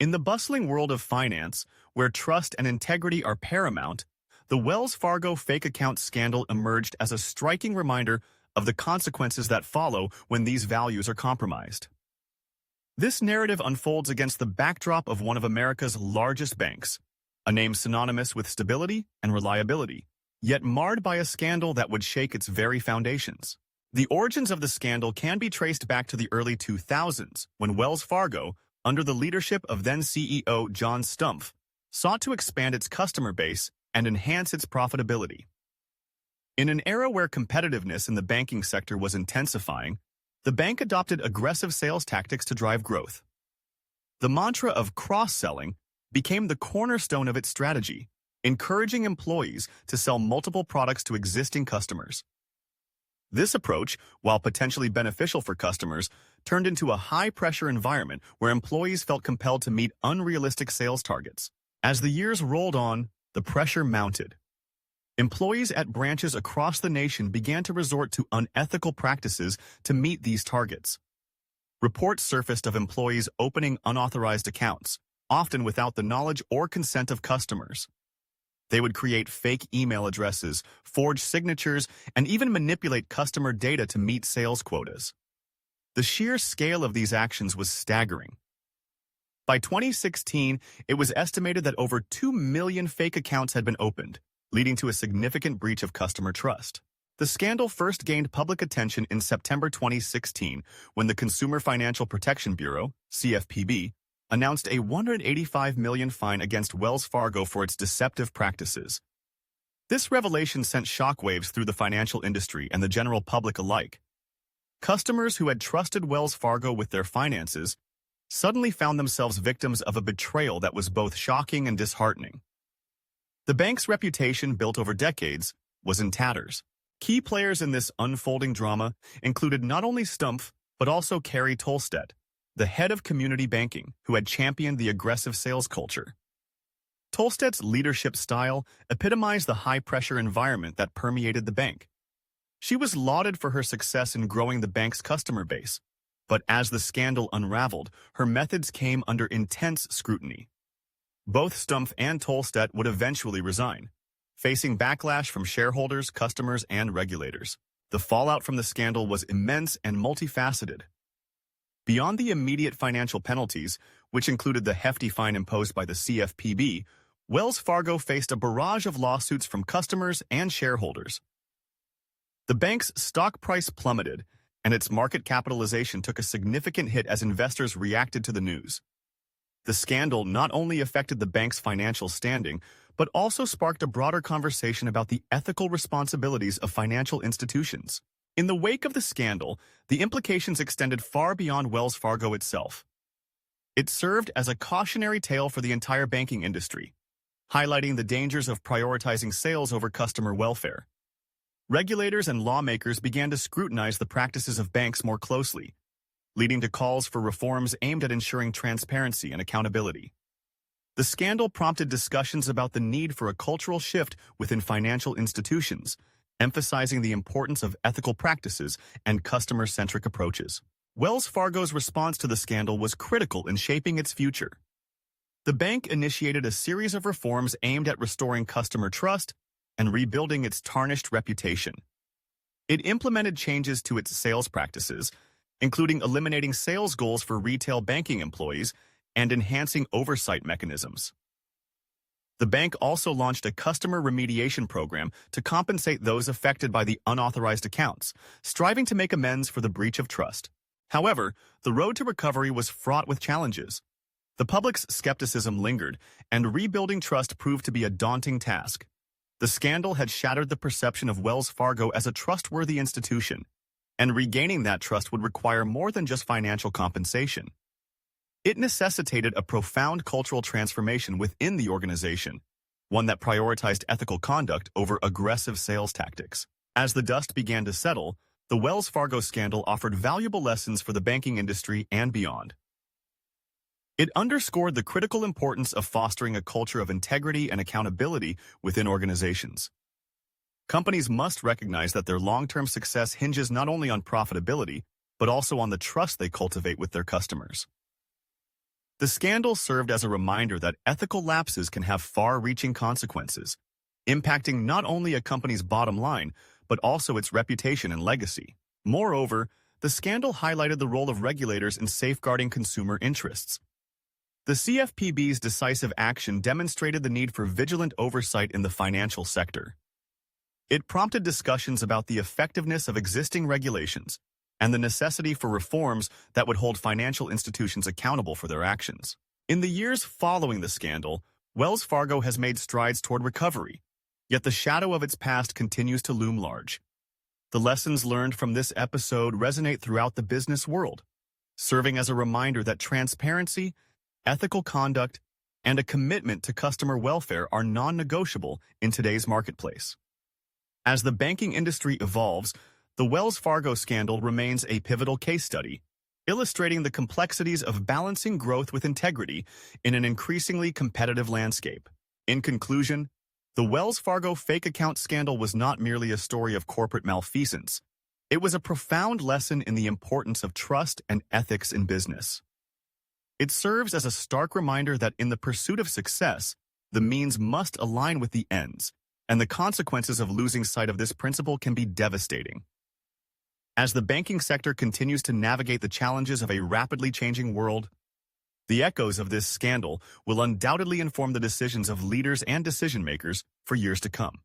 In the bustling world of finance, where trust and integrity are paramount, the Wells Fargo fake account scandal emerged as a striking reminder of the consequences that follow when these values are compromised. This narrative unfolds against the backdrop of one of America's largest banks, a name synonymous with stability and reliability, yet marred by a scandal that would shake its very foundations. The origins of the scandal can be traced back to the early 2000s, when Wells Fargo, under the leadership of then-CEO John Stumpf, sought to expand its customer base and enhance its profitability. In an era where competitiveness in the banking sector was intensifying, the bank adopted aggressive sales tactics to drive growth. The mantra of cross-selling became the cornerstone of its strategy, encouraging employees to sell multiple products to existing customers. This approach, while potentially beneficial for customers, turned into a high-pressure environment where employees felt compelled to meet unrealistic sales targets. As the years rolled on, the pressure mounted. Employees at branches across the nation began to resort to unethical practices to meet these targets. Reports surfaced of employees opening unauthorized accounts, often without the knowledge or consent of customers. They would create fake email addresses, forge signatures, and even manipulate customer data to meet sales quotas. The sheer scale of these actions was staggering. By 2016, it was estimated that over 2 million fake accounts had been opened, leading to a significant breach of customer trust. The scandal first gained public attention in September 2016 when the Consumer Financial Protection Bureau, CFPB, announced a $185 million fine against Wells Fargo for its deceptive practices. This revelation sent shockwaves through the financial industry and the general public alike. Customers who had trusted Wells Fargo with their finances suddenly found themselves victims of a betrayal that was both shocking and disheartening. The bank's reputation, built over decades, was in tatters. Key players in this unfolding drama included not only Stumpf, but also Carrie Tolstedt, the head of community banking, who had championed the aggressive sales culture. Tolstedt's leadership style epitomized the high-pressure environment that permeated the bank. She was lauded for her success in growing the bank's customer base, but as the scandal unraveled, her methods came under intense scrutiny. Both Stumpf and Tolstedt would eventually resign, facing backlash from shareholders, customers, and regulators. The fallout from the scandal was immense and multifaceted. Beyond the immediate financial penalties, which included the hefty fine imposed by the CFPB, Wells Fargo faced a barrage of lawsuits from customers and shareholders. The bank's stock price plummeted, and its market capitalization took a significant hit as investors reacted to the news. The scandal not only affected the bank's financial standing, but also sparked a broader conversation about the ethical responsibilities of financial institutions. In the wake of the scandal, the implications extended far beyond Wells Fargo itself. It served as a cautionary tale for the entire banking industry, highlighting the dangers of prioritizing sales over customer welfare. Regulators and lawmakers began to scrutinize the practices of banks more closely, leading to calls for reforms aimed at ensuring transparency and accountability. The scandal prompted discussions about the need for a cultural shift within financial institutions, emphasizing the importance of ethical practices and customer-centric approaches. Wells Fargo's response to the scandal was critical in shaping its future. The bank initiated a series of reforms aimed at restoring customer trust and rebuilding its tarnished reputation. It implemented changes to its sales practices, including eliminating sales goals for retail banking employees and enhancing oversight mechanisms. The bank also launched a customer remediation program to compensate those affected by the unauthorized accounts, striving to make amends for the breach of trust. However, the road to recovery was fraught with challenges. The public's skepticism lingered, and rebuilding trust proved to be a daunting task. The scandal had shattered the perception of Wells Fargo as a trustworthy institution, and regaining that trust would require more than just financial compensation. It necessitated a profound cultural transformation within the organization, one that prioritized ethical conduct over aggressive sales tactics. As the dust began to settle, the Wells Fargo scandal offered valuable lessons for the banking industry and beyond. It underscored the critical importance of fostering a culture of integrity and accountability within organizations. Companies must recognize that their long-term success hinges not only on profitability, but also on the trust they cultivate with their customers. The scandal served as a reminder that ethical lapses can have far-reaching consequences, impacting not only a company's bottom line, but also its reputation and legacy. Moreover, the scandal highlighted the role of regulators in safeguarding consumer interests. The CFPB's decisive action demonstrated the need for vigilant oversight in the financial sector. It prompted discussions about the effectiveness of existing regulations and the necessity for reforms that would hold financial institutions accountable for their actions. In the years following the scandal, Wells Fargo has made strides toward recovery, yet the shadow of its past continues to loom large. The lessons learned from this episode resonate throughout the business world, serving as a reminder that transparency, ethical conduct, and a commitment to customer welfare are non-negotiable in today's marketplace. As the banking industry evolves, the Wells Fargo scandal remains a pivotal case study, illustrating the complexities of balancing growth with integrity in an increasingly competitive landscape. In conclusion, the Wells Fargo fake account scandal was not merely a story of corporate malfeasance. It was a profound lesson in the importance of trust and ethics in business. It serves as a stark reminder that in the pursuit of success, the means must align with the ends, and the consequences of losing sight of this principle can be devastating. As the banking sector continues to navigate the challenges of a rapidly changing world, the echoes of this scandal will undoubtedly inform the decisions of leaders and decision-makers for years to come.